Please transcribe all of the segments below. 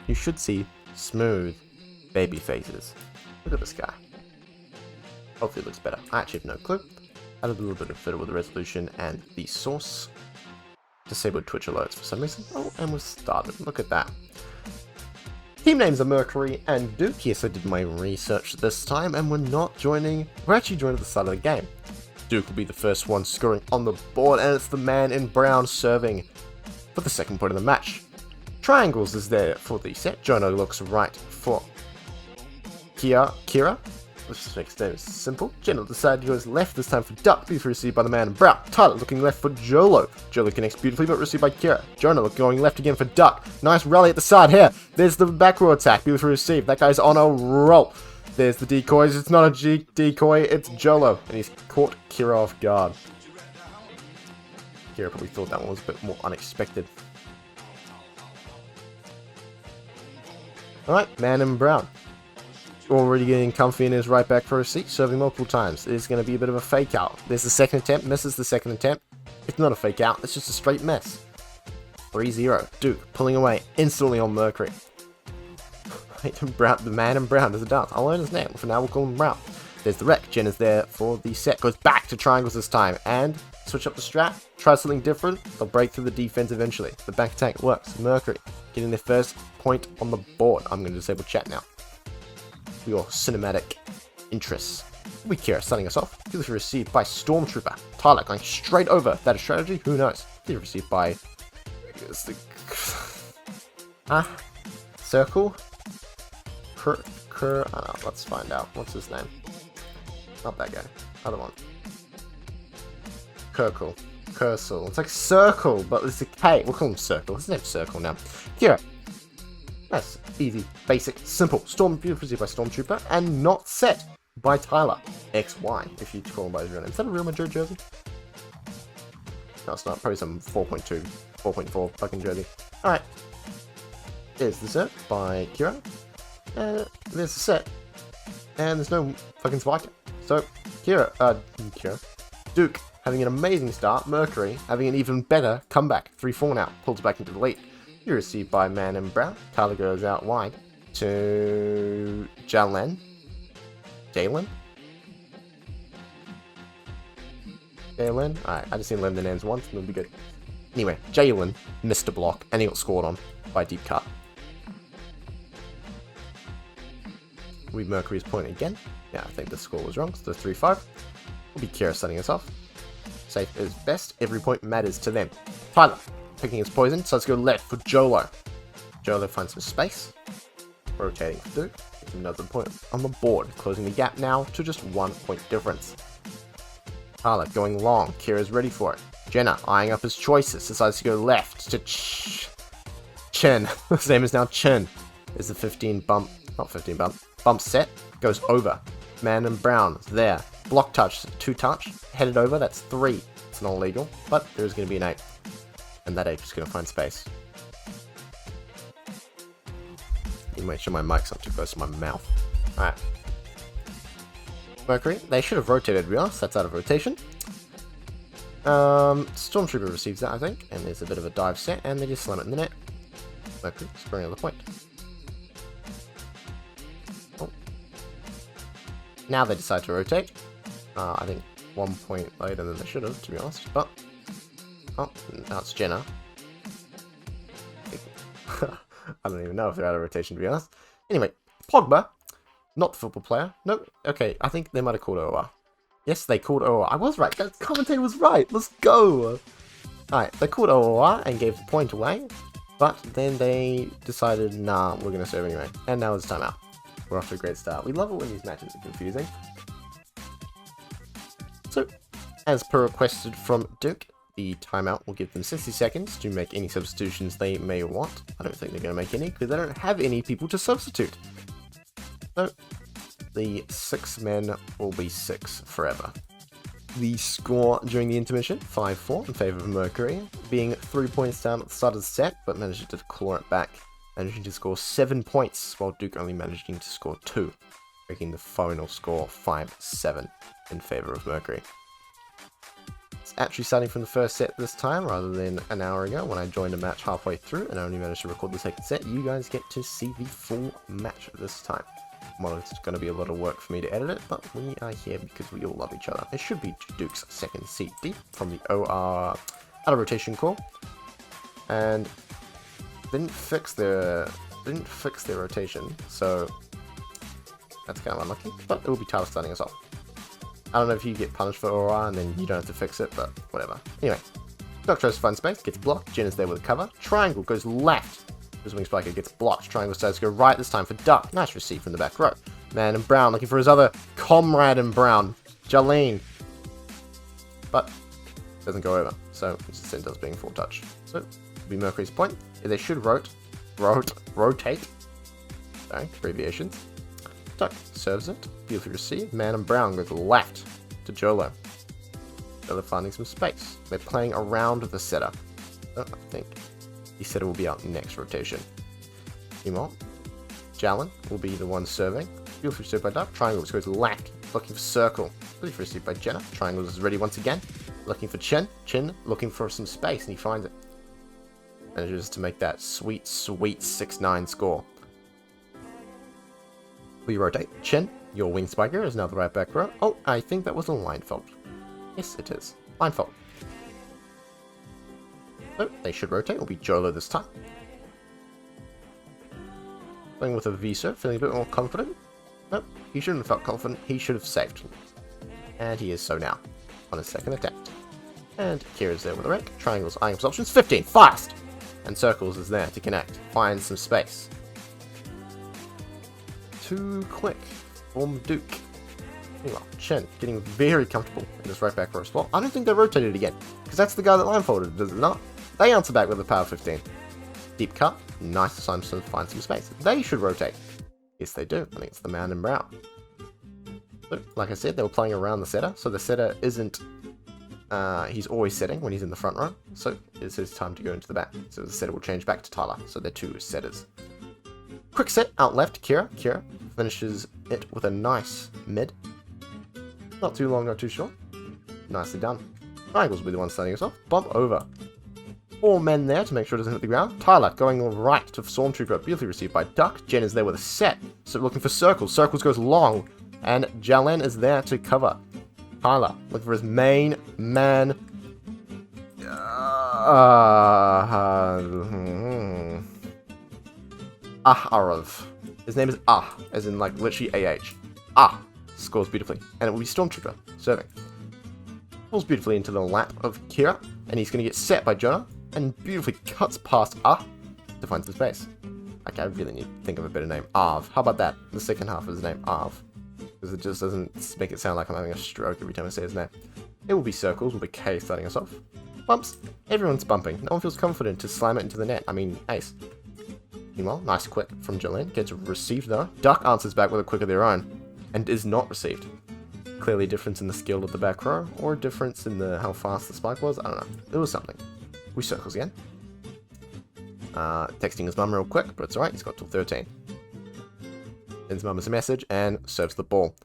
you should see smooth baby faces. Look at this guy. Hopefully it looks better. I actually have no clue. Added a little bit of fiddle with the resolution and the source. Disabled Twitch alerts for some reason. Oh, and we've started. Look at that. Team names are Mercury and Duke. Yes, I did my research this time, and we're actually joining at the start of the game. Duke will be the first one scoring on the board, and it's the man in brown serving for the second point of the match. Triangles is there for the set. Jono looks right for Kira. This next name is simple. Jenna decided goes left this time for Duck, beautifully received by the man in brown. Tyler looking left for Jolo. Jolo connects beautifully, but received by Kira. Jonah going left again for Duck. Nice rally at the side here. There's the back row attack, beautifully received. That guy's on a roll. There's the decoys. It's not a decoy, it's Jolo. And he's caught Kira off guard. Kira probably thought that one was a bit more unexpected. Alright, man in brown. Already getting comfy in his right back for a seat, serving multiple times. It's going to be a bit of a fake out. There's the second attempt, misses the second attempt. It's not a fake out, it's just a straight miss. 3-0. Duke pulling away instantly on Mercury. The man in brown does a dance. I'll learn his name. For now, we'll call him Brown. There's the wreck. Jen is there for the set. Goes back to triangles this time. And switch up the strat. Try something different. They'll break through the defense eventually. The back attack works. Mercury getting their first point on the board. I'm going to disable chat now. For your cinematic interests. We Kira starting us off. Beautifully received by Stormtrooper. Tyler going straight over. That is strategy? Who knows? Beautifully received by... Circle? Let's find out. What's his name? Not that guy. Other one. Kursel. It's like Circle, but it's a K. We'll call him Circle. His name's Circle now. Kira. That's easy, basic, simple. Beautifully received by Stormtrooper, and not set by Tyler. XY, if you call him by his real name. Is that a Real Madrid jersey? No, it's not. Probably some 4.2, 4.4 fucking jersey. Alright. There's the set by Kira. There's the set. And there's no fucking spiker. So, Duke having an amazing start. Mercury having an even better comeback. 3-4 now. Pulls back into the lead. You're received by man in brown. Tyler goes out wide to Jalen. Alright, I just need to learn the names once and it'll be good. Anyway, Jalen missed a block and he got scored on by deep cut. We Mercury's point again. Yeah, I think the score was wrong, so 3-5. Will be Kira starting us off. Safe is best. Every point matters to them. Tyler picking his poison, so let's go left for Jolo. Jolo finds some space. Rotating for Duke. Gets another point on the board, closing the gap now to just 1 point difference. Tyler going long. Kira's ready for it. Jenna eyeing up his choices, decides to go left to Chen. His name is now Chen. Is the 15 bump, not 15 bump, bump set, goes over. Man in brown is there. Block touch, 2 touch, headed over, that's 3. It's not illegal, but there's going to be an 8. And that 8 is going to find space. You make sure my mic's not too close to my mouth. Alright. Mercury, they should have rotated, to be honest. That's out of rotation. Stormtrooper receives that, I think. And there's a bit of a dive set, and they just slam it in the net. Mercury scoring another point. Oh. Now they decide to rotate. I think 1 point later than they should have, to be honest. But, oh, now it's Jenna. I don't even know if they're out of rotation, to be honest. Anyway, Pogba, not the football player. No, okay, I think they might have called OR. Yes, they called OR. I was right. That commentator was right. Let's go. Alright, they called OR and gave the point away. But then they decided, nah, we're going to serve anyway. And now it's timeout. We're off to a great start. We love it when these matches are confusing. So, as per requested from Duke, the timeout will give them 60 seconds to make any substitutions they may want. I don't think they're going to make any because they don't have any people to substitute. So, the 6 men will be 6 forever. The score during the intermission, 5-4 in favour of Mercury, being 3 points down at the start of the set, but managing to claw it back, managing to score 7 points, while Duke only managing to score 2, making the final score 5-7 in favour of Mercury. It's actually starting from the first set this time rather than an hour ago when I joined a match halfway through and only managed to record the second set. You guys get to see the full match this time. Well, it's going to be a lot of work for me to edit it, but we are here because we all love each other. It should be Duke's second CD from the OR out of rotation call, and didn't fix their rotation, so that's kind of unlucky. But it will be Tyler starting us off. I don't know if you get punished for OR and then you don't have to fix it, but whatever. Anyway, Duck tries to find space, gets blocked. Jen is there with a cover. Triangle goes left. His wing spiker gets blocked. Triangle decides to go right this time for Duck. Nice receive from the back row. Man in brown looking for his other comrade in brown, Jolene. But doesn't go over, so it just ends up being full touch. So it'll be Mercury's point. They should rotate. Sorry, abbreviations. Duck serves it. Beautifully received. Man in brown goes left to Jolo. Jolo finding some space. They're playing around the setter. So I think the setter will be out next rotation. Meanwhile, Jalen will be the one serving. Beautifully received by Duck. Triangle goes left. Looking for circle. Beautifully received by Jenna. Triangle is ready once again. Looking for Chin. Chin looking for some space, and he finds it. Manages to make that sweet, sweet 6-9 score. We rotate. Chin, your wing spiker is now the right back row. Oh, I think that was a line fault. Yes, it is. Line fault. So, they should rotate. It'll be Jolo this time. Playing with a Viso, feeling a bit more confident. Nope, he shouldn't have felt confident. He should have saved. And he is so now, on his second attempt. And Kira's there with a wreck. Triangles eyeing his options. 15, fast! And Circles is there to connect. Find some space. Too quick from Duke. Meanwhile, Chen getting very comfortable in this right back row spot. I don't think they rotated again, because that's the guy that line folded, does it not? They answer back with a power 15. Deep cut. Nice assumption to find some space. They should rotate. Yes, they do. I think it's the man in brown. But, like I said, they were playing around the setter, so the setter isn't... he's always setting when he's in the front row, so it's his time to go into the back. So the setter will change back to Tyler, so they're two setters. Quick set out left, Kira. Kira finishes it with a nice mid. Not too long, not too short. Nicely done. Triangles will be the one starting us off. Bump over. 4 men there to make sure it doesn't hit the ground. Tyler going right to Stormtrooper. Beautifully received by Duck. Jen is there with a set. So looking for Circles. Circles goes long. And Jalen is there to cover. Tyler looking for his main man. Aharav. His name is as in like literally AH. Scores beautifully. And it will be Stormtrooper serving. Pulls beautifully into the lap of Kira. And he's going to get set by Jonah. And beautifully cuts past to find some space. Okay, I really need to think of a better name. Arv. How about that? The second half of his name, Arv. Because it just doesn't make it sound like I'm having a stroke every time I say his name. It will be Circles, will be K starting us off. Bumps. Everyone's bumping. No one feels confident to slam it into the net. I mean, ace. Meanwhile, nice quick from Jolene. Gets received though. Duck answers back with a quick of their own. And is not received. Clearly a difference in the skill of the back row. Or a difference in how fast the spike was. I don't know. It was something. We Circles again. Texting his mum real quick, but it's alright. He's got till 13. Sends mum a message and serves the ball.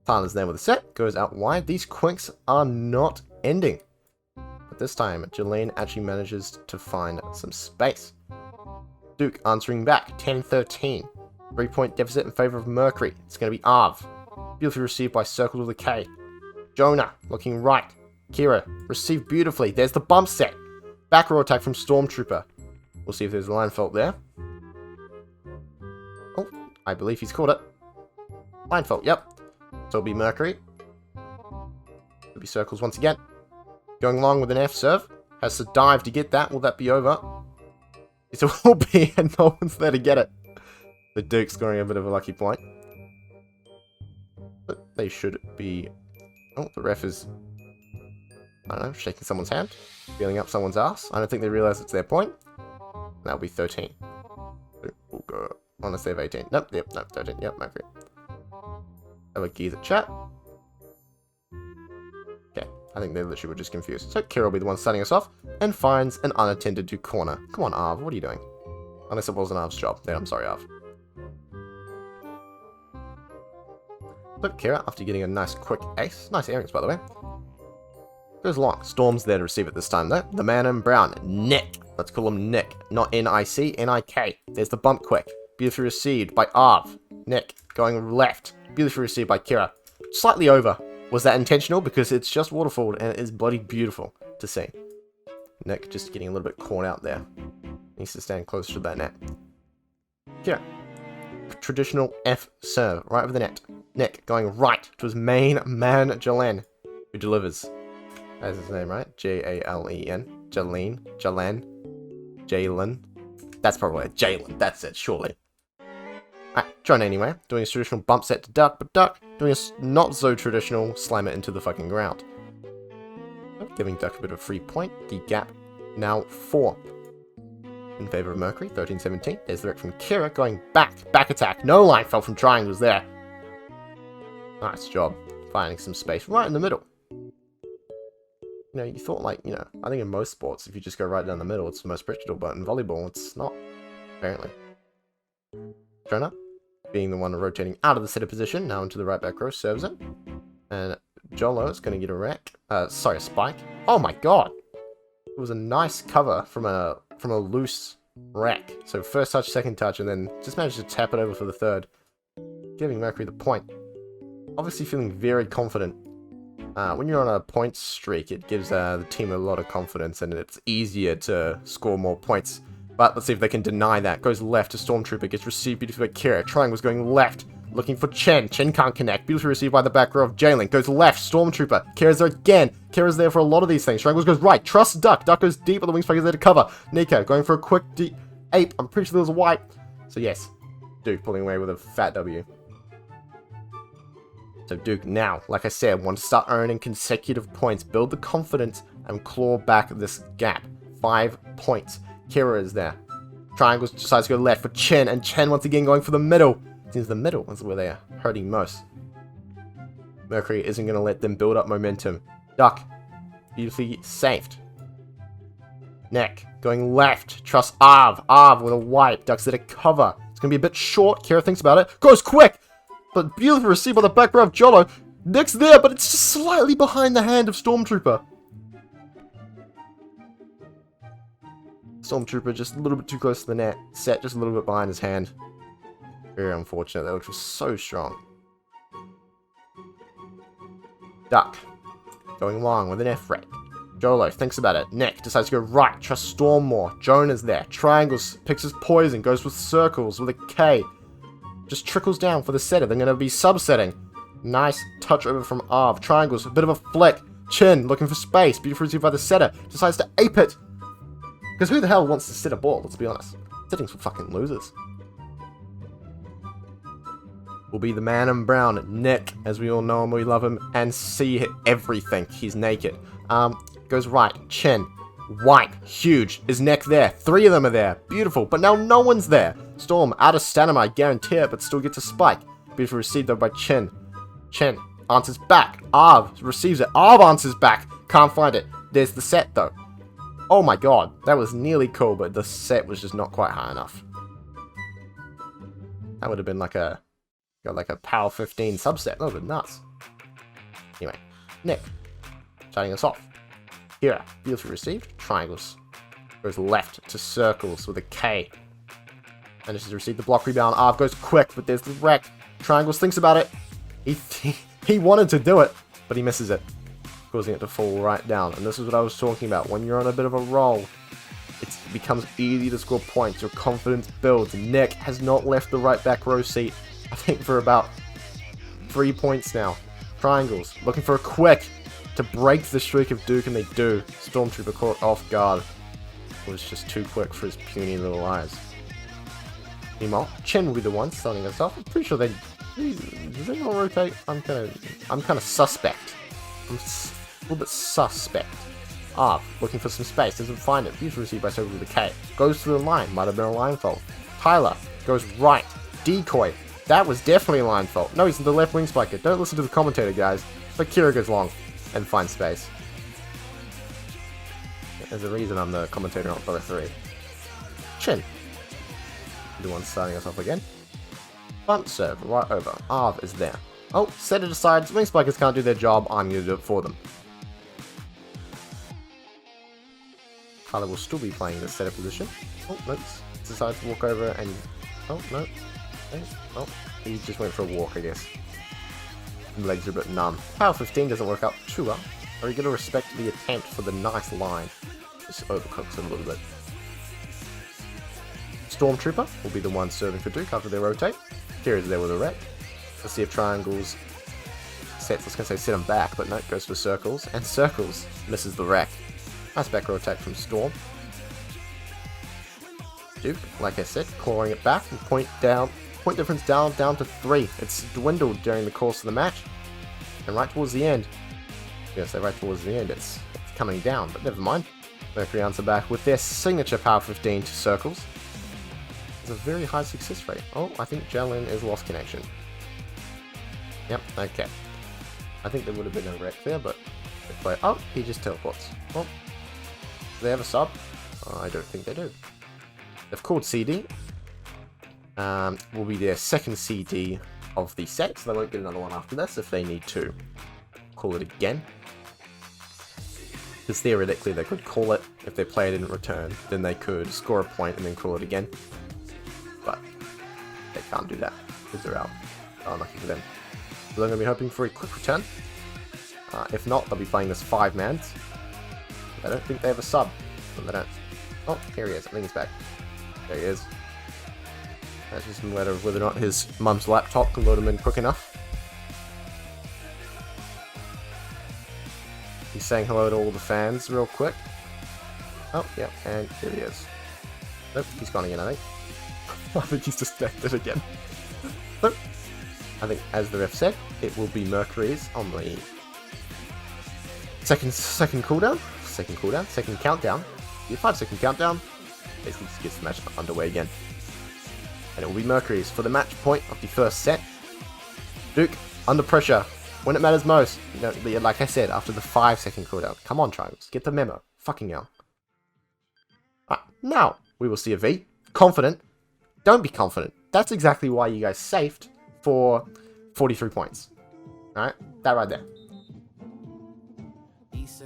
Tyler's there with a set. Goes out wide. These quinks are not ending. But this time, Jolene actually manages to find some space. Duke answering back. 10-13. 3-point deficit in favor of Mercury. It's going to be Arv. Beautifully received by Circles with a K. Jonah looking right. Kira received beautifully. There's the bump set. Back row attack from Stormtrooper. We'll see if there's a line fault there. Oh, I believe he's caught it. Line fault, yep. So it'll be Mercury. It'll be Circles once again. Going long with an F serve. Has to dive to get that. Will that be over? Yes, it will be, and no one's there to get it. The Duke scoring a bit of a lucky point. But they should be... Oh, the ref is... I don't know, shaking someone's hand. Feeling up someone's ass. I don't think they realise it's their point. That'll be 13. We'll go... Unless they have 18. Nope, yep, nope, 13. Yep, Mercury. Have a geezer chat. Okay, I think they literally were just confused. So Kira will be the one starting us off, and finds an unattended to corner. Come on, Arv, what are you doing? Unless it wasn't Arv's job. Then I'm sorry, Arv. Look, Kira, after getting a nice quick ace. Nice earrings, by the way. Goes long. Storm's there to receive it this time, though. The man in brown, Nick. Let's call him Nick. Not N-I-C, N-I-K. There's the bump quick. Beautifully received by Arv. Nick, going left. Beautifully received by Kira. Slightly over. Was that intentional? Because it's just waterfall, and it is bloody beautiful to see. Nick just getting a little bit caught out there. Needs to stand closer to that net. Kira. Traditional F serve. Right over the net. Nick, going right to his main man, Jalen. Who delivers. That's his name, right? J-A-L-E-N. Jalen. That's probably it. Jalen. That's it, surely. Alright, John anyway. Doing his traditional bump set to duck, but duck. Doing a not so traditional slam it into the fucking ground. Giving Duck a bit of a free point. The gap now 4. In favor of Mercury. 13-17. There's the wreck from Kira going back. Back attack. No line fell from triangles there. Nice job. Finding some space right in the middle. You know, you thought like, you know, I think in most sports, if you just go right down the middle, it's the most predictable, but in volleyball, it's not, apparently. Jonah, being the one rotating out of the setter position, now into the right back row, serves it. And Jolo is going to get a wreck. Sorry, a spike. Oh my god! It was a nice cover from a loose wreck. So first touch, second touch, and then just managed to tap it over for the third. Giving Mercury the point. Obviously feeling very confident. When you're on a point streak, it gives the team a lot of confidence, and it's easier to score more points. But let's see if they can deny that. Goes left to Stormtrooper, gets received beautifully by Kira. Triangle's going left, looking for Chen. Chen can't connect. Beautifully received by the back row of Jalen. Goes left, Stormtrooper. Kira's there again. Kira's there for a lot of these things. Triangles goes right. Trust Duck. Duck goes deep, but the wing spike is there to cover. Nico going for a quick deep ape. I'm pretty sure there was a white. So yes, Duke pulling away with a fat W. So Duke now, like I said, want to start earning consecutive points, build the confidence, and claw back this gap. 5 points. Kira is there. Triangles decides to go left for Chen, and Chen once again going for the middle. Seems the middle is where they are hurting most. Mercury isn't going to let them build up momentum. Duck, beautifully saved. Neck, going left. Trust Arv. Arv with a wipe. Duck's there to cover. It's going to be a bit short. Kira thinks about it. Goes quick! But beautifully received by the back row of Jolo. Nick's there, but it's just slightly behind the hand of Stormtrooper. Stormtrooper just a little bit too close to the net. Set just a little bit behind his hand. Very unfortunate. That was so strong. Duck. Going long with an F rate. Jolo thinks about it. Nick decides to go right. Trust Storm more. Jonah's there. Triangles picks his poison. Goes with circles with a K. Just trickles down for the setter. They're going to be subsetting. Nice touch over from Arv. Triangles, a bit of a flick. Chin, looking for space. Beautifully received by the setter. Decides to ape it. Because who the hell wants to sit a ball, let's be honest. Setting's for fucking losers. Will be the man in brown, Nick, as we all know him, we love him, and see everything. He's naked. Goes right. Chin. White. Huge. Is Neck there? 3 of them are there. Beautiful. But now no one's there. Storm, out of stamina, I guarantee it, but still gets a spike. Beautifully received though by Chen. Chen answers back. Arv receives it. Arv answers back. Can't find it. There's the set though. Oh my god. That was nearly cool, but the set was just not quite high enough. That would have been like a power 15 subset. That would have been nuts. Anyway. Nick. Starting us off. Here. Beautifully received. Triangles. Goes left to circles with a K. Manages to receive the block rebound. Arv goes quick, but there's the wreck. Triangles thinks about it. He wanted to do it, but he misses it, causing it to fall right down. And this is what I was talking about. When you're on a bit of a roll, it becomes easy to score points. Your confidence builds. Nick has not left the right back row seat, I think, for about 3 points now. Triangles looking for a quick to break the streak of Duke, and they do. Stormtrooper caught off guard. It was just too quick for his puny little eyes. Meanwhile, Chen will be the one starting us off. I'm pretty sure does anyone rotate? I'm kind of suspect. I'm a little bit suspect. Arv, looking for some space, doesn't find it. Beautifully received by Sober with a K. Goes to the line, might have been a line fault. Tyler goes right. Decoy, that was definitely a line fault. No, he's in the left wing spiker. Don't listen to the commentator, guys. But Kira goes long and finds space. There's a reason I'm the commentator on Brother 3. Chin. The one starting us off again. Bump serve right over. Arv is there. Oh, setter decides wing spikers can't do their job. I'm going to do it for them. Tyler will still be playing the setup position. Oh, no, decides to walk over and... Oh, no. Okay. Oh, he just went for a walk, I guess. Legs are a bit numb. Power 15 doesn't work out too well. Are you going to respect the attempt for the nice line? Just overcooks it a little bit. Stormtrooper will be the one serving for Duke after they rotate. Kira's there with a wreck. Let's see if triangles sets. I was going to say sit him back, but no, it goes for circles. And circles misses the wreck. Nice back row attack from Storm. Duke, like I said, clawing it back and point difference down to 3. It's dwindled during the course of the match. And right towards the end, right towards the end, it's coming down, but never mind. Mercury answer back with their signature power 15 to circles. It's a very high success rate. Oh, I think Jalen is lost connection. Yep, okay. I think there would have been a wreck there, but... Oh, he just teleports. Well, do they have a sub? Oh, I don't think they do. They've called CD. Will be their second CD of the set, so they won't get another one after this if they need to call it again. Because theoretically they could call it, if their player didn't return, then they could score a point and then call it again. But they can't do that because they're out. Unlucky for them. So they're going to be hoping for a quick return. If not, they'll be playing this 5-man. I don't think they have a sub. No, they don't. Oh, here he is. I think he's back. There he is. That's just a matter of whether or not his mum's laptop can load him in quick enough. He's saying hello to all the fans real quick. Oh, yeah, and here he is. Nope, he's gone again, I think. I think he's disconnected again. Nope. I think, as the ref said, it will be Mercury's on the second cooldown. Second countdown. The 5-second countdown. Basically just gets the match underway again. And it will be Mercury's for the match point of the first set. Duke, under pressure, when it matters most. You know, like I said, after the 5-second cooldown. Come on, Triangles, get the memo. Fucking hell. Alright, now we will see a V. Confident. Don't be confident. That's exactly why you guys safed for 43 points. Alright, that right there.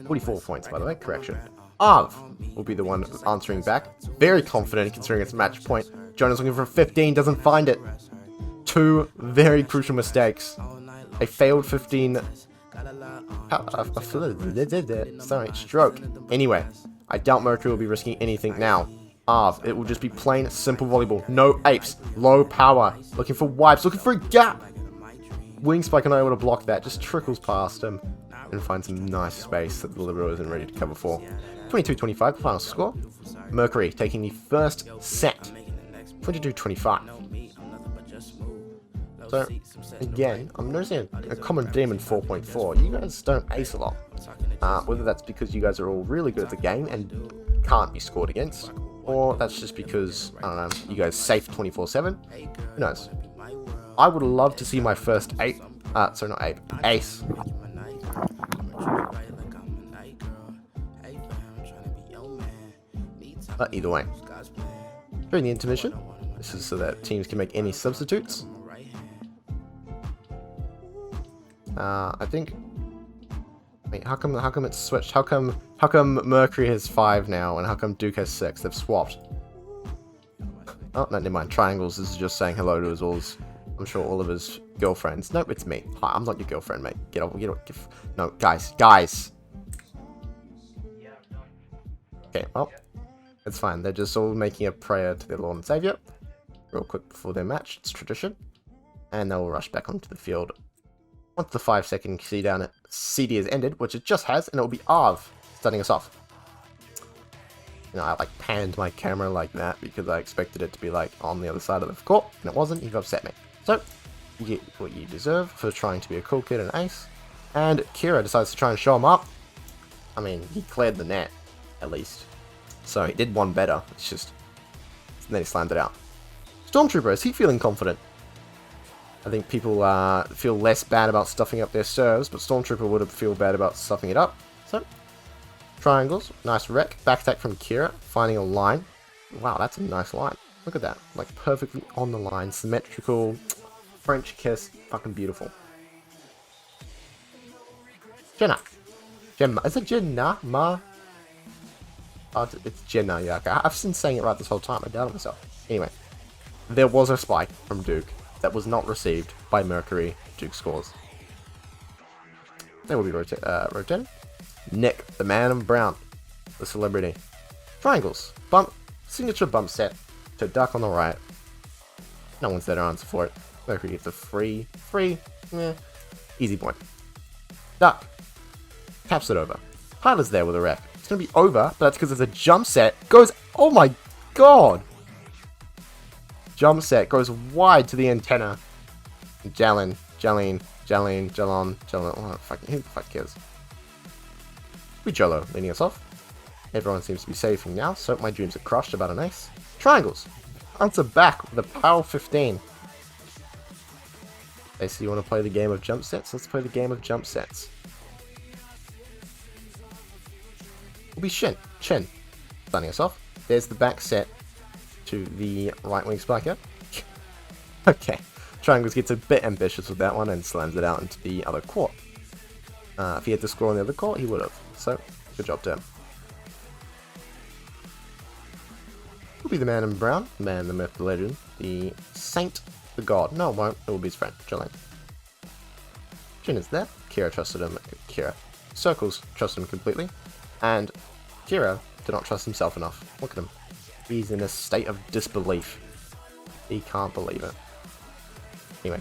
44 points, by the way, correction. Arv will be the one answering back. Very confident considering it's match point. Jonah's looking for a 15, doesn't find it. 2 very crucial mistakes. A failed 15... Sorry, stroke. Anyway, I doubt Mercury will be risking anything now. Arv, it will just be plain, simple volleyball. No apes, low power. Looking for wipes, looking for a gap. Wing Spike and I able to block that, just trickles past him. And find some nice space that the Libero isn't ready to cover for. 22-25, the final score. Mercury taking the first set. 22-25. So, again, I'm noticing a common theme in 4.4. You guys don't ace a lot. Whether that's because you guys are all really good at the game and can't be scored against, or that's just because, I don't know, you guys safe 24/7. Who knows? I would love to see my first ace. But either way, during the intermission, this is so that teams can make any substitutes. I think. Wait, how come it's switched? How come Mercury has 5 now, and how come Duke has 6? They've swapped. Oh no, never mind. Triangles is just saying hello to I'm sure all of his girlfriends. Nope, it's me. Hi, I'm not your girlfriend, mate. Get off. No, guys. Okay, well. It's fine, they're just all making a prayer to their Lord and Savior. Real quick before their match, it's tradition. And they'll rush back onto the field. Once the 5-second CD has ended, which it just has, and it will be Arv starting us off. You know, I like panned my camera like that because I expected it to be like on the other side of the court, and it wasn't. You've upset me. So, you get what you deserve for trying to be a cool kid and ace. And Kira decides to try and show him up. I mean, he cleared the net, at least. So he did one better, it's just... And then he slammed it out. Stormtrooper, is he feeling confident? I think people feel less bad about stuffing up their serves, but Stormtrooper would have feel bad about stuffing it up. So, triangles, nice wreck. Back attack from Kira, finding a line. Wow, that's a nice line. Look at that, like perfectly on the line, symmetrical, French kiss, fucking beautiful. Jenna. Gemma, is it Jenna? Ma? Oh, it's Jen now, yeah. Okay. I've been saying it right this whole time. I doubted myself. Anyway, there was a spike from Duke that was not received by Mercury. Duke scores. They will be rotating. Nick, the man in brown, the celebrity. Triangles. Bump. Signature bump set to Duck on the right. No one's there to answer for it. Mercury gets a free. Easy point. Duck. Taps it over. Tyler's there with a wreck. It's going to be over, but that's because it's a jump set. Goes, oh my god! Jump set goes wide to the antenna. Jalon. Oh, fucking, who the fuck cares? We Jolo leading us off. Everyone seems to be saving now, so my dreams are crushed about an ace. Triangles. Answer back with a power 15. They say you want to play the game of jump sets? Let's play the game of jump sets. Will be Chen, starting us off. There's the back set to the right wing spiker. Okay, Triangles gets a bit ambitious with that one and slams it out into the other court. If he had to score on the other court, he would have. So, good job to him. Will be the man in brown, the man, the myth, the legend, the saint, the god. No, it won't. It will be his friend, Jolene. Jin is there. Kira trusted him. Circles trusted him completely. And Kira did not trust himself enough. Look at him. He's in a state of disbelief. He can't believe it. Anyway.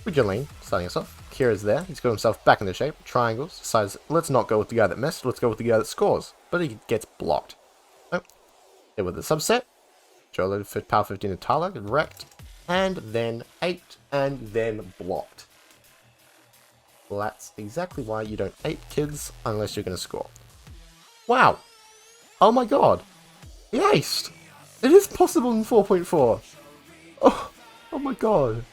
With Jolene starting us off. Kira's there. He's got himself back into shape. Triangles. Decides, let's not go with the guy that missed. Let's go with the guy that scores. But he gets blocked. Oh. There with the subset. Jolo power 15 to Tyler. Wrecked. And then 8. And then blocked. Well, that's exactly why you don't 8 kids unless you're going to score. Wow. Oh my god. He aced. It is possible in 4.4. Oh my god.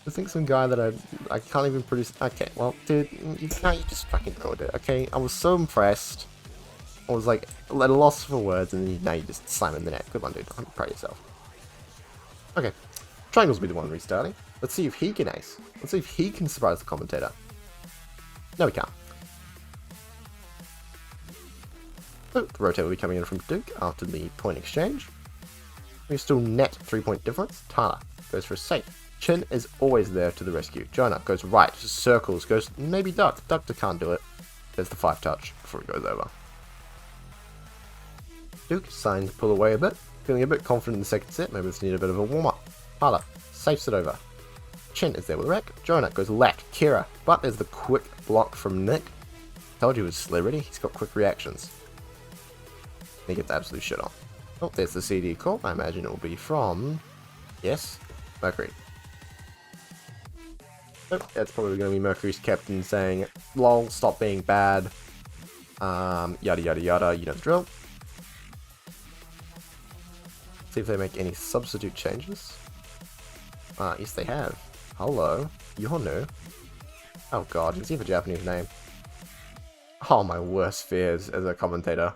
I think some guy that I can't even produce. Okay, well, dude, you just fucking ruined it. Okay, I was so impressed. I was like at a loss for words, and now you just slam in the net. Good one, dude. I'm proud of yourself. Okay, Triangles will be the one restarting. Let's see if he can ace. Let's see if he can surprise the commentator. No, we can't. So, the rotate will be coming in from Duke after the point exchange. We still net 3-point difference. Tyler goes for a safe. Chin is always there to the rescue. Jonah goes right, circles, goes maybe Duck. Duck can't do it. There's the 5 touch before it goes over. Duke deciding to pull away a bit. Feeling a bit confident in the second set. Maybe let's need a bit of a warm up. Tyler safes it over. Chin is there with a wreck. Jonah goes left. Kira. But there's the quick block from Nick. Told you he was celebrity. He's got quick reactions. He gets absolute shit on. Oh, there's the CD call. I imagine it will be from... Yes, Mercury. Oh, that's probably going to be Mercury's captain saying, lol, stop being bad. Yada yada yada, you know the drill. See if they make any substitute changes. Yes they have. Hello, Yono. Oh god, does he have a Japanese name? Oh, my worst fears as a commentator.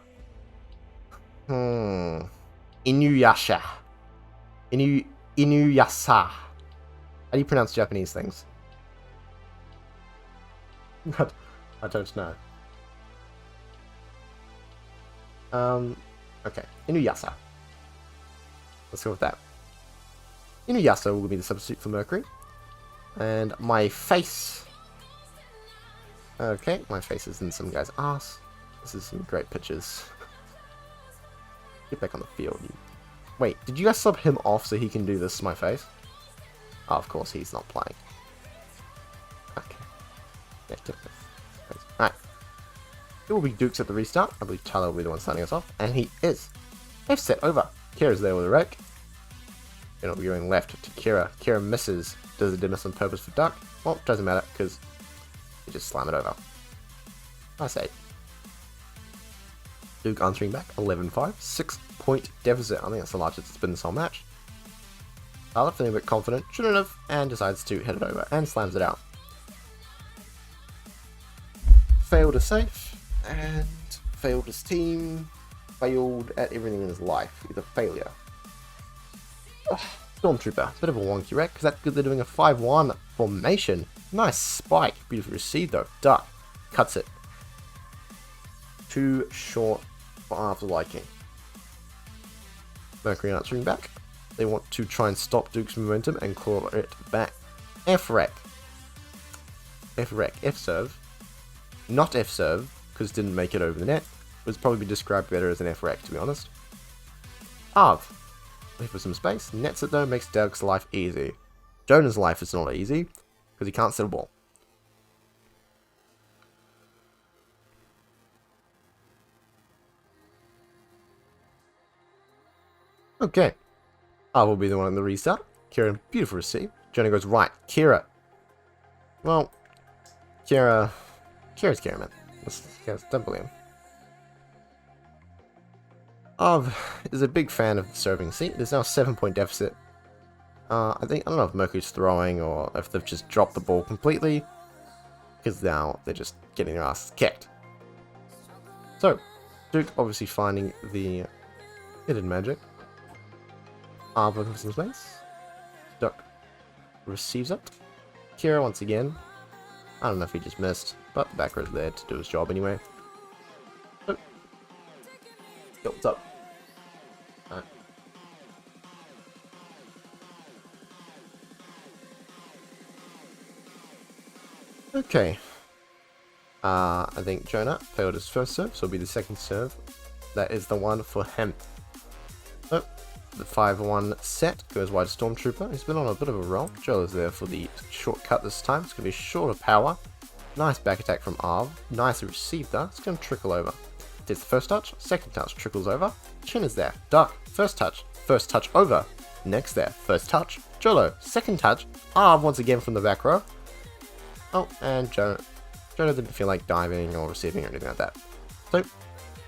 Inuyasha. Inuyasha. How do you pronounce Japanese things? I don't know. Okay. Inuyasha. Let's go with that. Inuyasha will be the substitute for Mercury. And my face. Okay, my face is in some guy's ass. This is some great pictures. Get back on the field. Wait, did you guys sub him off so he can do this to my face? Oh, of course, he's not playing. Okay. Yeah, get this. Alright. It will be Dukes at the restart. I believe Tyler will be the one starting us off. And he is. F set over. Kira's there with a wreck. Then it'll be going left to Kira. Kira misses. Does it miss on purpose for Duck? Well, doesn't matter, because you just slam it over. Nice 8. Duke answering back, 11-5, 6-point deficit. I think that's the largest it's been this whole match. Tyler feeling a bit confident, shouldn't have, and decides to hit it over and slams it out. Failed a safe, and failed his team, failed at everything in his life. He's a failure. Ugh, Stormtrooper, it's a bit of a wonky wreck, because that's good they're doing a 5-1 formation. Nice spike, beautifully received though. Duck cuts it. Too short for Arv's liking. Mercury answering back. They want to try and stop Duke's momentum and claw it back. F-Rec. F-Rec. F-Serve. Not F-Serve, because it didn't make it over the net. It would probably be described better as an F-Rec, to be honest. Arv. Wait for some space. Nets it though, makes Doug's life easy. Jonah's life is not easy, because he can't set a ball. Okay. Arv will be the one in the restart. Kira, beautiful receive. Jonah goes right. Kira. Well, Kira's Kira, man. Don't believe him. Arv is a big fan of the serving seat. There's now a 7-point deficit. I don't know if Mercury's throwing or if they've just dropped the ball completely, because now they're just getting their asses kicked. So, Duke obviously finding the hidden magic. Arv looking for some space. Duke receives it. Kira once again. I don't know if he just missed, but the backer is there to do his job anyway. So, yo, what's up? Alright. Okay. I think Jonah failed his first serve, so it'll be the second serve. That is the one for him. So, the 5-1 set goes wide to Stormtrooper. He's been on a bit of a roll. Joel is there for the shortcut this time. It's going to be shorter power. Nice back attack from Arv. Nicely received though. It's going to trickle over. Does the first touch, second touch, trickles over. Chin is there. Duck, first touch over. Next there, first touch. Jolo, second touch. Arv once again from the back row. Oh, and Jonah didn't feel like diving or receiving or anything like that. So,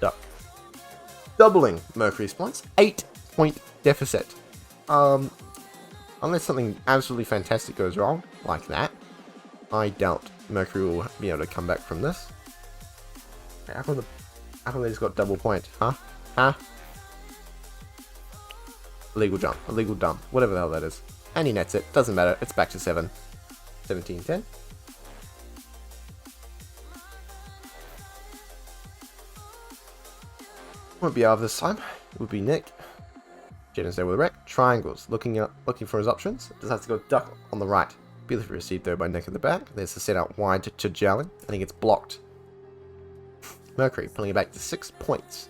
Duck. Doubling Mercury's points. 8-point deficit. Unless something absolutely fantastic goes wrong, like that, I doubt Mercury will be able to come back from this. How come they just got double point? Huh? Illegal jump. Illegal dump. Whatever the hell that is. And he nets it. Doesn't matter. It's back to 7. 17-10. Won't be Arv this time. It would be Nick. Jenna's there with a wreck. Triangles. Looking for his options. Decides to go Duck on the right. Beautifully received though by Nick at the back. There's the set out wide to Jalen. And he gets blocked. Mercury pulling it back to 6 points.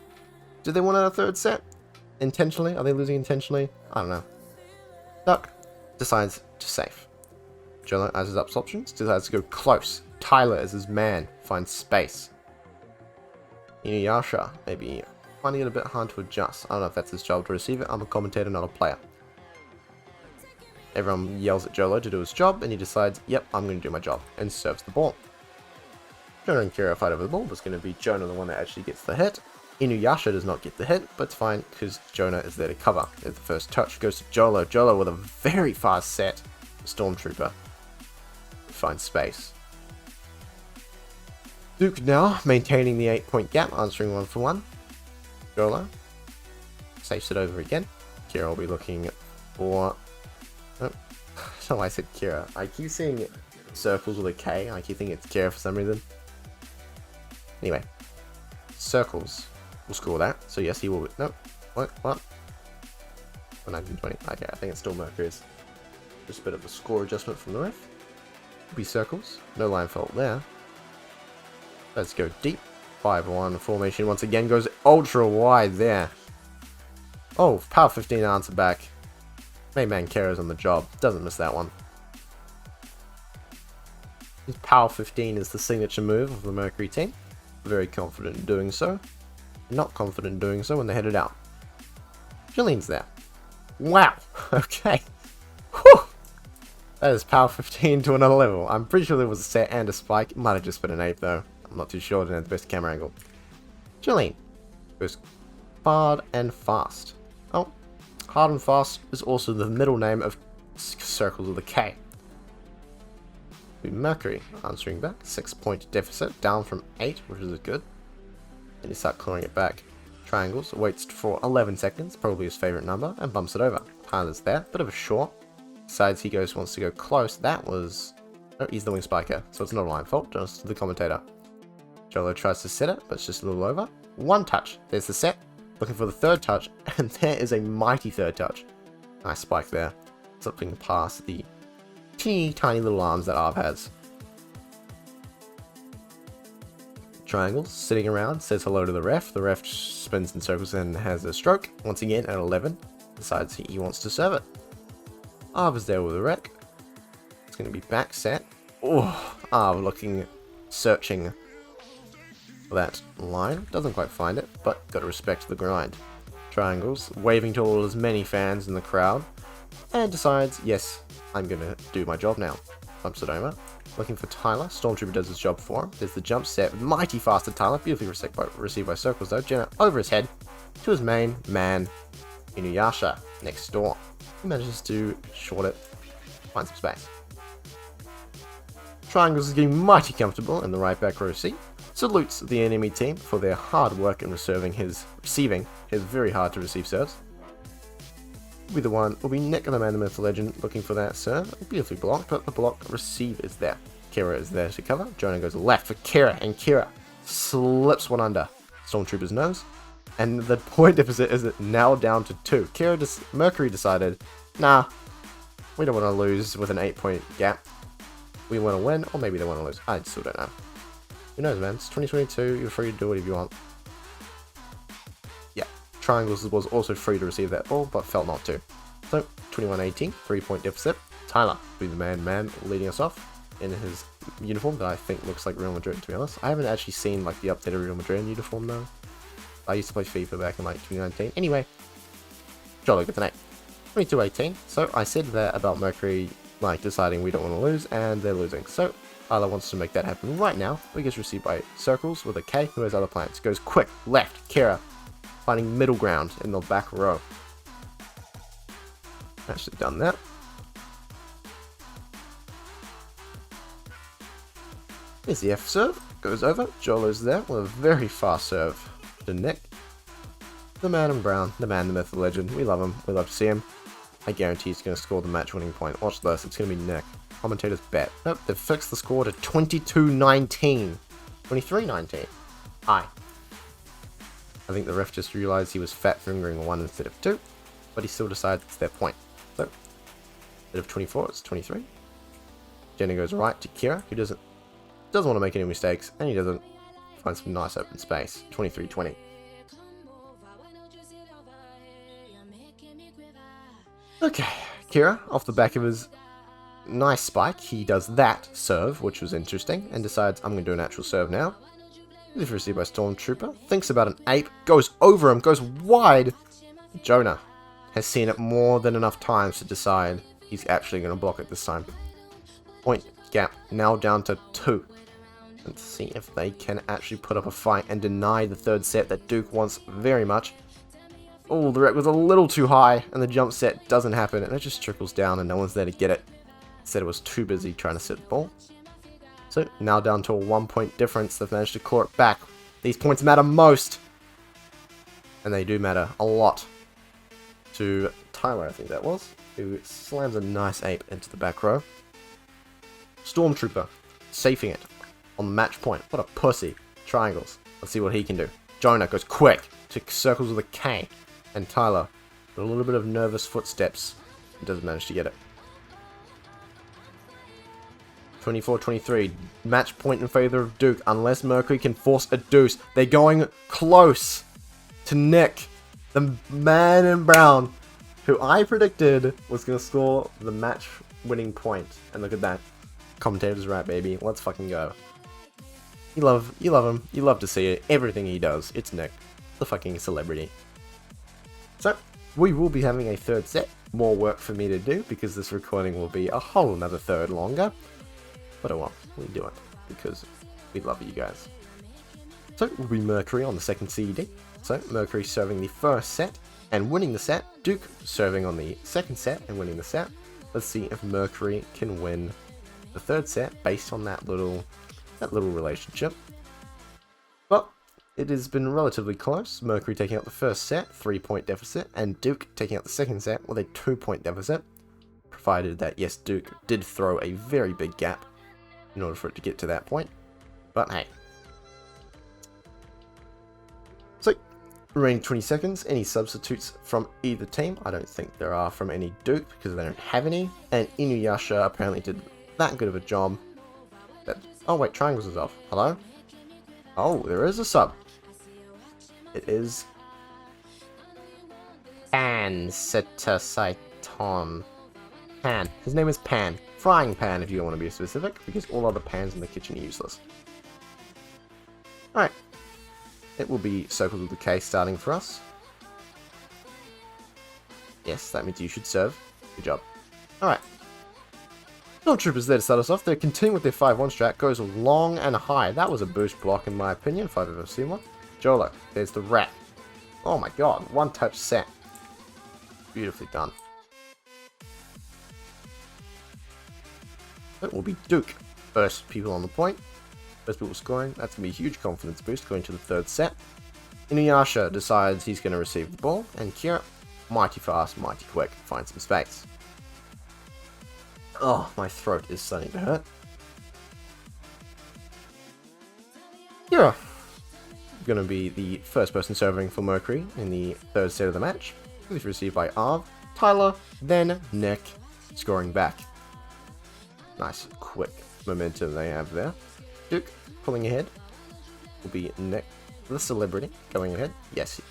Do they want a third set? Intentionally? Are they losing intentionally? I don't know. Duck decides to save. Jalen has his ups options. Decides to go close. Tyler is his man. Finds space. Inuyasha maybe finding it a bit hard to adjust. I don't know if that's his job to receive it. I'm a commentator, not a player. Everyone yells at Jolo to do his job, and he decides, yep, I'm going to do my job, and serves the ball. Jonah and Kira fight over the ball, but it's going to be Jonah the one that actually gets the hit. Inuyasha does not get the hit, but it's fine, because Jonah is there to cover. As the first touch goes to Jolo. Jolo with a very fast set. Stormtrooper finds space. Duke now maintaining the 8-point gap, answering 1 for 1. Jolo safes it over again. Kira will be looking for... Oh, I don't know why I said Kira. I keep seeing circles with a K. I keep thinking it's Kira for some reason. Anyway, circles will score that. So yes, he will. Nope. What? 1920. Okay, I think it's still Mercury's. Just a bit of a score adjustment from the ref. Could be circles. No line fault there. Let's go deep. 5-1 formation once again goes ultra wide there. Oh, power 15 answer back. Main man Kira's on the job. Doesn't miss that one. His power 15 is the signature move of the Mercury team. Very confident in doing so. Not confident in doing so when they headed out. Jalene's there. Wow. Okay. Whew. That is power 15 to another level. I'm pretty sure there was a set and a spike. It might have just been an ape though. I'm not too sure. I didn't have the best camera angle. Jalene goes hard and fast. Oh, hard and fast is also the middle name of circles with a K. Mercury answering back. 6-point deficit, down from 8, which is good. And you start clawing it back. Triangles, waits for 11 seconds, probably his favorite number, and bumps it over. Tyler's there, bit of a short. Decides he wants to go close. That was... Oh, he's the wing spiker, so it's not a line fault, just the commentator. Jolo tries to set it, but it's just a little over. one touch. There's the set. Looking for the third touch, and there is a mighty third touch. Nice spike there. Slipping past the teeny tiny little arms that Arv has. Triangles sitting around, says hello to the ref. The ref spins in circles and has a stroke. Once again at 11, decides he wants to serve it. Arv is there with a wreck. It's going to be back set. Oh, Arv looking, searching for that line. Doesn't quite find it, but got to respect the grind. Triangles, waving to all as many fans in the crowd, and decides, yes, I'm going to do my job now. Bumps it over. Looking for Tyler. Stormtrooper does his job for him. There's the jump set. Mighty fast to Tyler. Beautifully received by circles though. Jenna over his head to his main man, Inuyasha, next door. He manages to short it, find some space. Triangles is getting mighty comfortable in the right back row seat. Salutes the enemy team for their hard work in receiving his very hard to receive serves. Will be Nick, the man, the myth, the legend, looking for that serve. Beautifully blocked, but the block receive is there. Kira is there to cover. Jonah goes left for Kira, and Kira slips one under Stormtrooper's nose. And the point deficit is now down to 2. Mercury decided, nah, we don't want to lose with an 8-point gap. We want to win, or maybe they want to lose. I still don't know. Who knows, man? It's 2022. You're free to do whatever you want. Triangles was also free to receive that ball, but felt not to. So, 21-18, 3-point deficit. Tyler, be the man leading us off in his uniform that I think looks like Real Madrid, to be honest. I haven't actually seen like the updated Real Madrid uniform though. I used to play FIFA back in like 2019. Anyway, jolly good tonight. 22-18. So I said that about Mercury like deciding we don't want to lose, and they're losing. So Tyler wants to make that happen right now. He gets received by Circles with a K, who has other plans. Goes quick, left, Kira. Finding middle ground in the back row. Actually done that. Here's the F serve. Goes over. Jolo's there with a very fast serve to Nick. The man in brown. The man, the myth, the legend. We love him. We love to see him. I guarantee he's going to score the match winning point. Watch this. It's going to be Nick. Commentators bet. Nope, they've fixed the score to 22-19. 23-19. Aye. I think the ref just realized he was fat fingering 1 instead of 2, but he still decides it's their point. So, instead of 24, it's 23. Jenny goes right to Kira, who doesn't want to make any mistakes, and he doesn't find some nice open space. 23-20. Okay, Kira, off the back of his nice spike, he does that serve, which was interesting, and decides, I'm going to do an actual serve now. Is received by Stormtrooper, thinks about an ape, goes over him, goes wide. Jonah has seen it more than enough times to decide he's actually going to block it this time. Point gap now down to 2. Let's see if they can actually put up a fight and deny the third set that Duke wants very much. Oh, the wreck was a little too high, and the jump set doesn't happen, and it just trickles down, and no one's there to get it. Instead, it was too busy trying to set the ball. So, now down to a 1-point difference. They've managed to claw it back. These points matter most. And they do matter a lot. To Tyler, I think that was, who slams a nice ape into the back row. Stormtrooper, safing it on the match point. What a pussy. Triangles. Let's see what he can do. Jonah goes quick to Circles with a K. And Tyler, with a little bit of nervous footsteps, doesn't manage to get it. 24-23, match point in favor of Duke, unless Mercury can force a deuce. They're going close to Nick, the man in brown, who I predicted was going to score the match winning point. And look at that. Commentator's right, baby. Let's fucking go. You love him. You love to see it. Everything he does. It's Nick, the fucking celebrity. So, we will be having a third set. More work for me to do, because this recording will be a whole another third longer. But oh well, we do it, because we love you guys. So, it will be Mercury on the second CD. So, Mercury serving the first set and winning the set. Duke serving on the second set and winning the set. Let's see if Mercury can win the third set based on that little relationship. But it has been relatively close. Mercury taking out the first set, 3-point deficit, and Duke taking out the second set with a 2-point deficit. Provided that, yes, Duke did throw a very big gap in order for it to get to that point. But hey. Remaining 20 seconds. Any substitutes from either team? I don't think there are from any Duke because they don't have any. And Inuyasha apparently did that good of a job. Oh wait, Triangles is off. Hello? Oh, there is a sub. It is Pan Saiton. Pan. His name is Pan. Frying Pan if you want to be specific, because all other pans in the kitchen are useless. Alright. It will be Circles of the K starting for us. Yes, that means you should serve. Good job. Alright. Stormtroopers there to start us off. They're continuing with their 5-1 strat. Goes long and high. That was a boost block in my opinion, if I've ever seen one. Jolo. There's the rat. Oh my god. One touch set. Beautifully done. It will be Duke. First people on the point. First people scoring. That's going to be a huge confidence boost going to the third set. Inuyasha decides he's going to receive the ball. And Kira, mighty fast, mighty quick, finds some space. Oh, my throat is starting to hurt. Kira. Going to be the first person serving for Mercury in the third set of the match. It's received by Arv, Tyler, then Nick, scoring back. Nice, quick momentum they have there. Duke pulling ahead will be Nick, the celebrity, going ahead. Yes,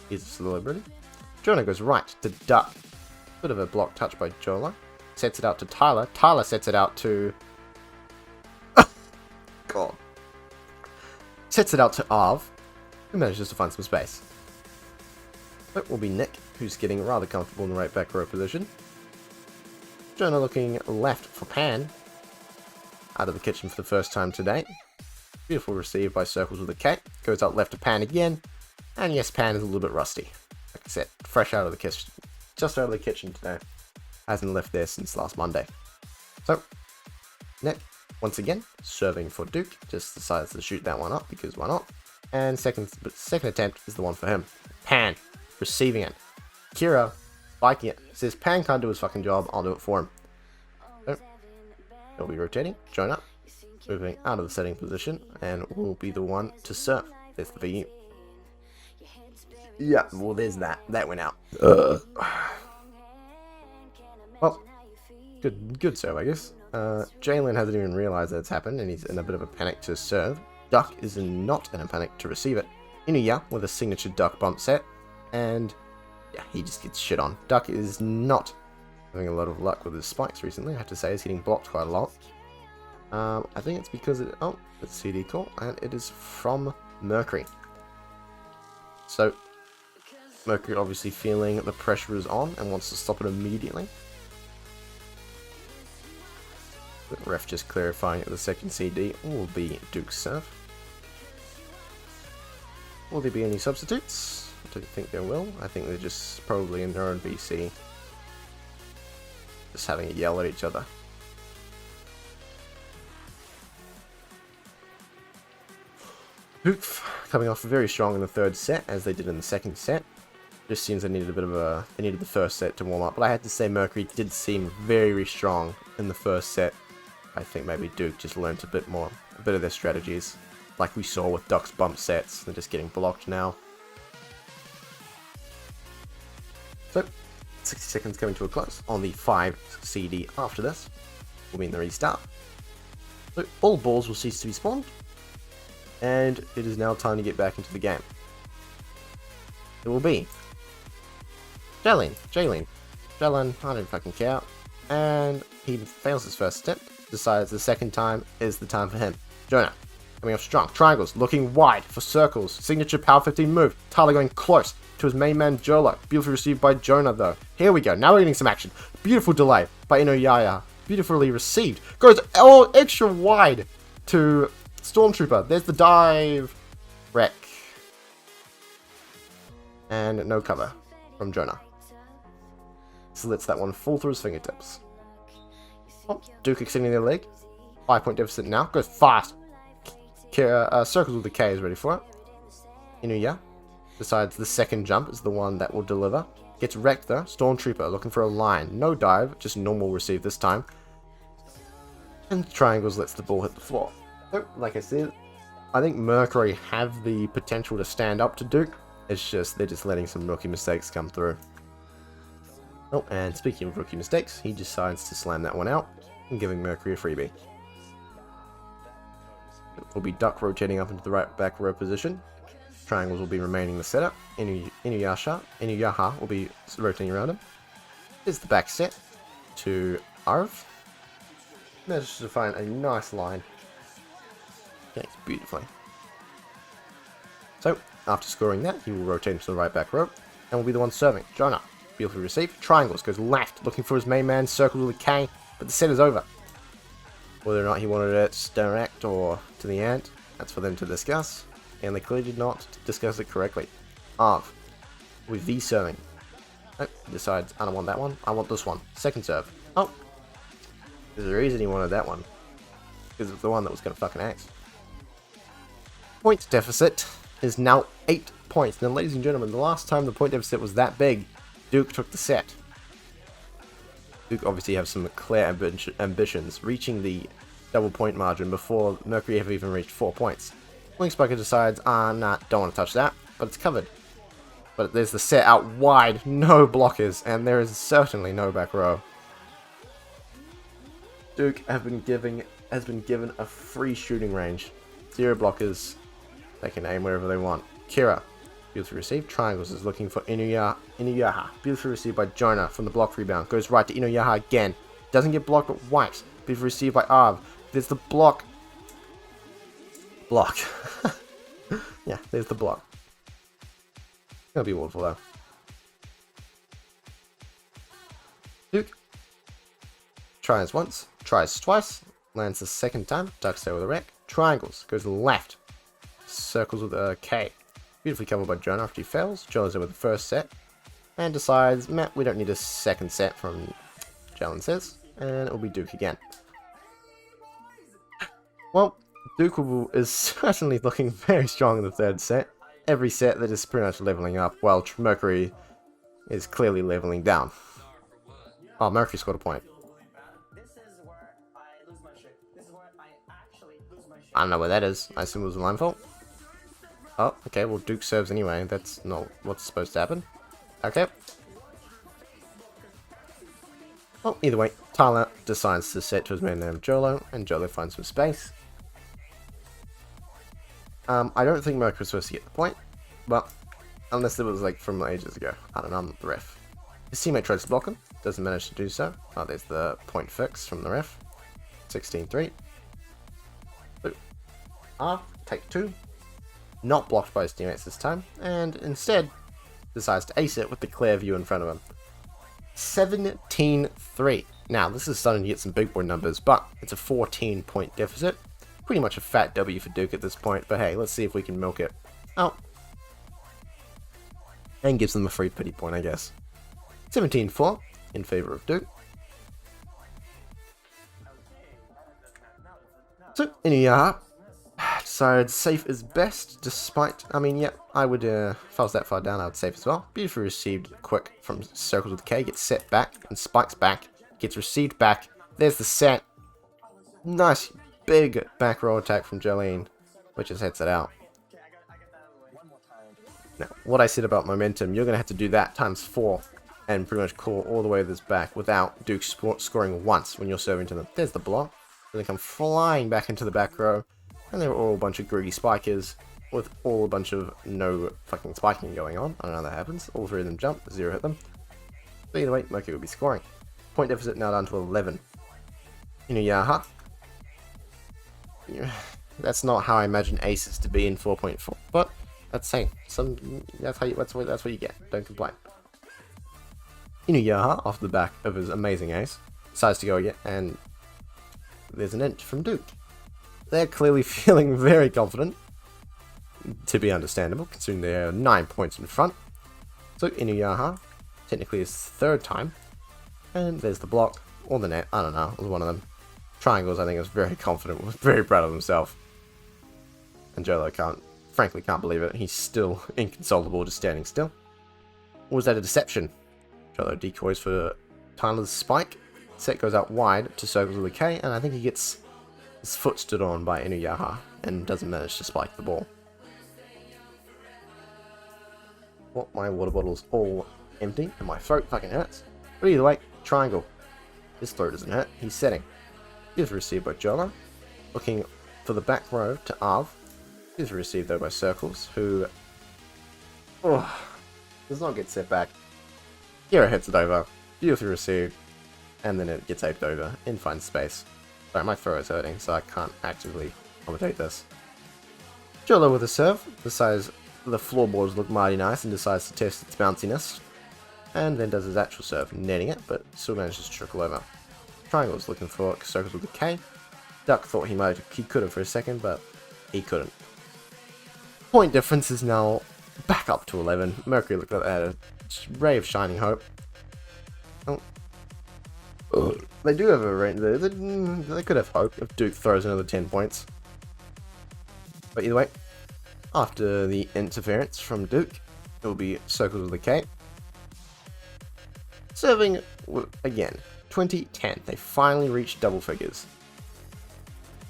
he's a celebrity. Jonah goes right to Duck. Bit of a block touch by Jola. Sets it out to Tyler. Tyler sets it out to... God. Sets it out to Arv, who manages to find some space. It will be Nick, who's getting rather comfortable in the right back row position. Jonah looking left for Pan. Out of the kitchen for the first time today. Beautiful receive by Circles with a K. Goes out left to Pan again. And yes, Pan is a little bit rusty. Like I said, fresh out of the kitchen. Just out of the kitchen today. Hasn't left there since last Monday. So, Nick, once again, serving for Duke. Just decides to shoot that one up because why not? And second attempt is the one for him. Pan, receiving it. Kira, biking it. Says Pan can't do his fucking job, I'll do it for him. So, he'll be rotating. Jonah, moving out of the setting position, and will be the one to serve. There's the VU. Yeah, well there's that. That went out. Well, good serve, I guess. Jalen hasn't even realized that it's happened, and he's in a bit of a panic to serve. Duck is not in a panic to receive it. Inuya with a signature Duck bump set, and yeah, he just gets shit on. Duck is not having a lot of luck with his spikes recently, I have to say. He's getting blocked quite a lot. I think it's because it... Oh, it's CD call, and it is from Mercury. So, Mercury obviously feeling the pressure is on and wants to stop it immediately. The ref just clarifying that the second CD will be Duke's serve. Will there be any substitutes? I don't think there will. I think they're just probably in their own BC. Just having a yell at each other. Duke coming off very strong in the third set, as they did in the second set. Just seems they needed a bit of a... They needed the first set to warm up. But I had to say Mercury did seem very strong in the first set. I think maybe Duke just learnt a bit more, a bit of their strategies, like we saw with Duck's bump sets. They're just getting blocked now. So, 60 seconds coming to a close on the 5 CD after this. Will mean the restart. So, all balls will cease to be spawned, and it is now time to get back into the game. It will be Jalen, I don't fucking care, and he fails his first step. Decides the second time is the time for him. Jonah, coming off strong. Triangles, looking wide for Circles. Signature power 15 move. Tyler going close to his main man Jolo. Beautifully received by Jonah though. Here we go. Now we're getting some action. Beautiful delay by Inuyaya. Beautifully received. Goes extra wide to Stormtrooper. There's the dive. Wreck. And no cover from Jonah. So lets that one fall through his fingertips. Oh, Duke extending their leg. 5-point deficit now. Goes fast. Circles with the K is ready for it. Inuya decides the second jump is the one that will deliver. Gets wrecked though. Stormtrooper looking for a line. No dive, just normal receive this time. And Triangles lets the ball hit the floor. So, like I said, I think Mercury have the potential to stand up to Duke. It's just, they're just letting some rookie mistakes come through. Oh, and speaking of rookie mistakes, he decides to slam that one out and giving Mercury a freebie. Will be duck rotating up into the right back row position. Triangles will be remaining the setup. Inuyasha will be rotating around him. Here's the back set to Arv. Manages to find a nice line. Connects beautifully. So, after scoring that, he will rotate into the right back row and will be the one serving. Jonah, beautifully received. Triangles goes left, looking for his main man, circles with a K, but the set is over. Whether or not he wanted it direct or to the end, that's for them to discuss. And they clearly did not discuss it correctly. Arv, with V serving. Oh, decides, I don't want that one, I want this one. Second serve. Oh, there's a reason he wanted that one. Because it's the one that was going to fucking ace. Point deficit is now 8 points. Now, ladies and gentlemen, the last time the point deficit was that big, Duke took the set. Duke obviously have some clear ambitions, reaching the double point margin before Mercury have even reached 4 points. Wing Spiker decides, nah, don't want to touch that, but it's covered. But there's the set out wide, no blockers, and there is certainly no back row. Duke has been given a free shooting range. 0 blockers, they can aim wherever they want. Kira, beautifully received. Triangles is looking for Inuyasha. Beautifully received by Jonah from the block rebound. Goes right to Inuyasha again. Doesn't get blocked but wipes. Beautifully received by Arv. There's the block. Block. Yeah, there's the block. Gonna be wonderful though. Duke tries once, tries twice, lands the second time, ducks there with a wreck. Triangles, goes to the left, circles with a K. Beautifully covered by Jonah after he fails. Jonah's there with the first set, and decides, meh, we don't need a second set from Jalen says, and it will be Duke again. Well, Duke is certainly looking very strong in the third set. Every set that is pretty much leveling up, while Mercury is clearly leveling down. Oh, Mercury scored a point. I don't know where that is. I assume it was a line fault. Oh, okay, well Duke serves anyway. That's not what's supposed to happen. Okay. Well, either way, Tyler decides to set to his main name Jolo, and Jolo finds some space. I don't think Mercury was supposed to get the point, but unless it was like from ages ago. I don't know, I'm not the ref. His teammate tries to block him, doesn't manage to do so. Oh, there's the point fix from the ref. 16-3. Take 2. Not blocked by his teammates this time, and instead decides to ace it with the clear view in front of him. 17-3. Now, this is starting to get some big boy numbers, but it's a 14-point deficit. Pretty much a fat W for Duke at this point, but hey, let's see if we can milk it. Oh. And gives them a free pity point, I guess. 17-4 in favor of Duke. So, Inuyasha decides safe is best, despite, I mean, yeah, I would, if I was that far down, I would save as well. Beautifully received quick from circles with K, gets set back, and spikes back, gets received back. There's the set. Nice, big back row attack from Jolene, which just heads it out. Now, what I said about momentum, you're going to have to do that times 4, and pretty much call all the way this back without Duke scoring once when you're serving to them. There's the block. Then they come flying back into the back row. And they were all a bunch of greedy spikers with all a bunch of no fucking spiking going on. I don't know how that happens. All 3 of them jump, 0 hit them. But either way, Mercury will be scoring. Point deficit now down to 11. Inuyasha. Yeah, that's not how I imagine aces to be in 4.4, but that's saying that's what you get. Don't complain. Inuyasha, off the back of his amazing ace, decides to go again, and there's an int from Duke. They're clearly feeling very confident, to be understandable, considering they're 9 points in front. So Inuyasha, technically his 3rd time, and there's the block, or the net, I don't know, it was one of them. Triangles, I think, is very confident, was very proud of himself. And Jolo frankly can't believe it, he's still inconsolable, just standing still. Or was that a deception? Jolo decoys for Tyler's spike, set goes out wide to circles with a K, and I think he gets his foot stood on by Inuyasha and doesn't manage to spike the ball. Well, my water bottle's all empty and my throat fucking hurts. But either way, triangle. His throat doesn't hurt. He's setting. He's received by Jonah. Looking for the back row to Arv. He's received though by Circles, who does not get set back. Kira hits it over. Beautifully received. And then it gets aped over in fine space. Sorry, my throat is hurting, so I can't actively commentate this. Jolo with a serve. Decides the floorboards look mighty nice and decides to test its bounciness. And then does his actual serve, netting it, but still manages to trickle over. Triangle's looking for Circles with a K. Duck thought he could have for a second, but he couldn't. Point difference is now back up to 11. Mercury looked like they had a ray of shining hope. Oh. They do have a range. They could have hope if Duke throws another 10 points. But either way, after the interference from Duke, it will be Circles with a K. Serving again, 20-10. They finally reached double figures.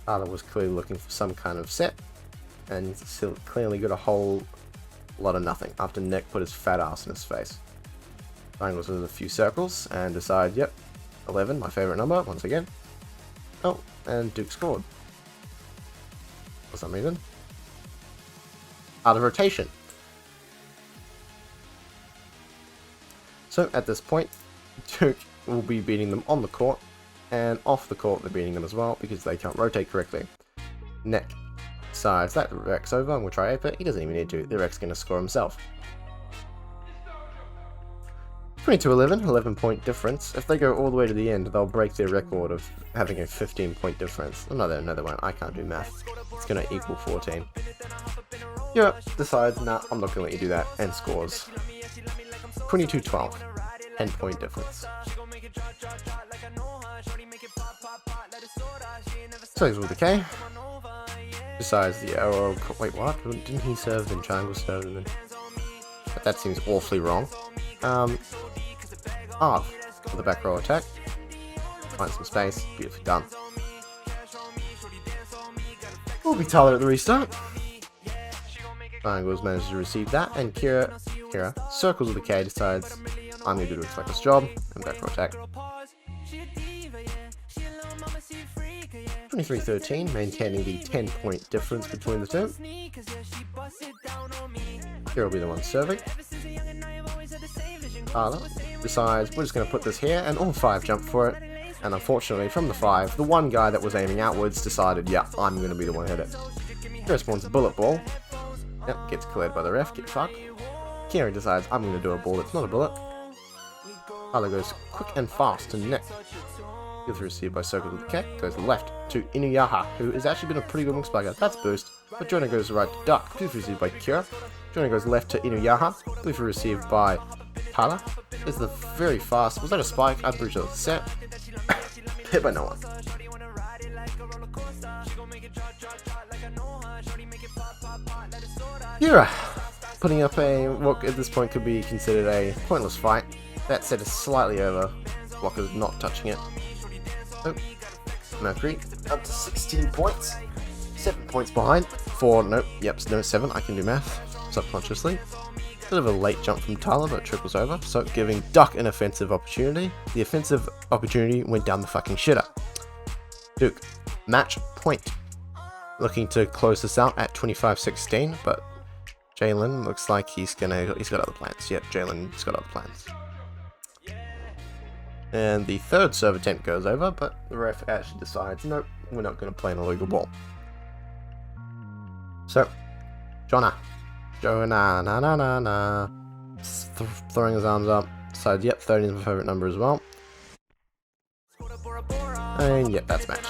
Arthur was clearly looking for some kind of set, and still clearly got a whole lot of nothing after Nick put his fat ass in his face. Triangles with a few circles and decide, yep, 11, my favorite number, once again. Oh, and Duke scored. For some reason. Out of rotation. So at this point, Duke will be beating them on the court, and off the court they're beating them as well because they can't rotate correctly. Nick decides that Rek's over and we'll try ape it. He doesn't even need to, the Rek's going to score himself. 22-11, 11-point difference. If they go all the way to the end, they'll break their record of having a 15-point difference. Oh, no, they won't. I can't do math. It's going to equal 14. Europe decides, nah, I'm not going to let you do that, and scores. 22-12, 10-point difference. So he's with the K. Besides the wait, what? Didn't he serve then Triangle served and then? But that seems awfully wrong. For the back row attack. Find some space. Beautifully done. We'll be Tyler at the restart. Triangles manages to receive that, and Kira Circles with the K decides I'm going to do the expect this job, and back row attack. 23-13, maintaining the 10-point difference between the two. Kira will be the one serving. Tyler decides we're just going to put this here, and all 5 jump for it. And unfortunately, from the 5, the one guy that was aiming outwards decided, yeah, I'm going to be the one to hit it. Kira spawns a bullet ball. Yep, gets cleared by the ref, get fucked. Kira decides I'm going to do a ball that's not a bullet. Tyler goes quick and fast to Nick. Gets received by Circles with the K, goes left to Inuyasha, who has actually been a pretty good wing spiker. That's boost. But Jonah goes right to Duck, beautifully received by Kira. Jonah goes left to Inuyasha, beautifully received by Tyler. There's the very fast. Was that a spike? I'm pretty sure it's a set. Hit by no one. Kira putting up what at this point could be considered a pointless fight. That set is slightly over. Blocker's not touching it. Oh, Mercury up to 16 points. 7 points behind. 4, nope, yep, no 7. I can do math subconsciously. Bit of a late jump from Tyler, but triples over, so giving Duck an offensive opportunity. The offensive opportunity went down the fucking shitter. Duke, match point. Looking to close this out at 25-16, but Jalen looks like he's got other plans. Yep, Jalen's got other plans. And the third serve attempt goes over, but the ref actually decides, nope, we're not going to play an illegal ball. So, Jonah, throwing his arms up, decides, yep, 13 is my favorite number as well. And yep, that's match.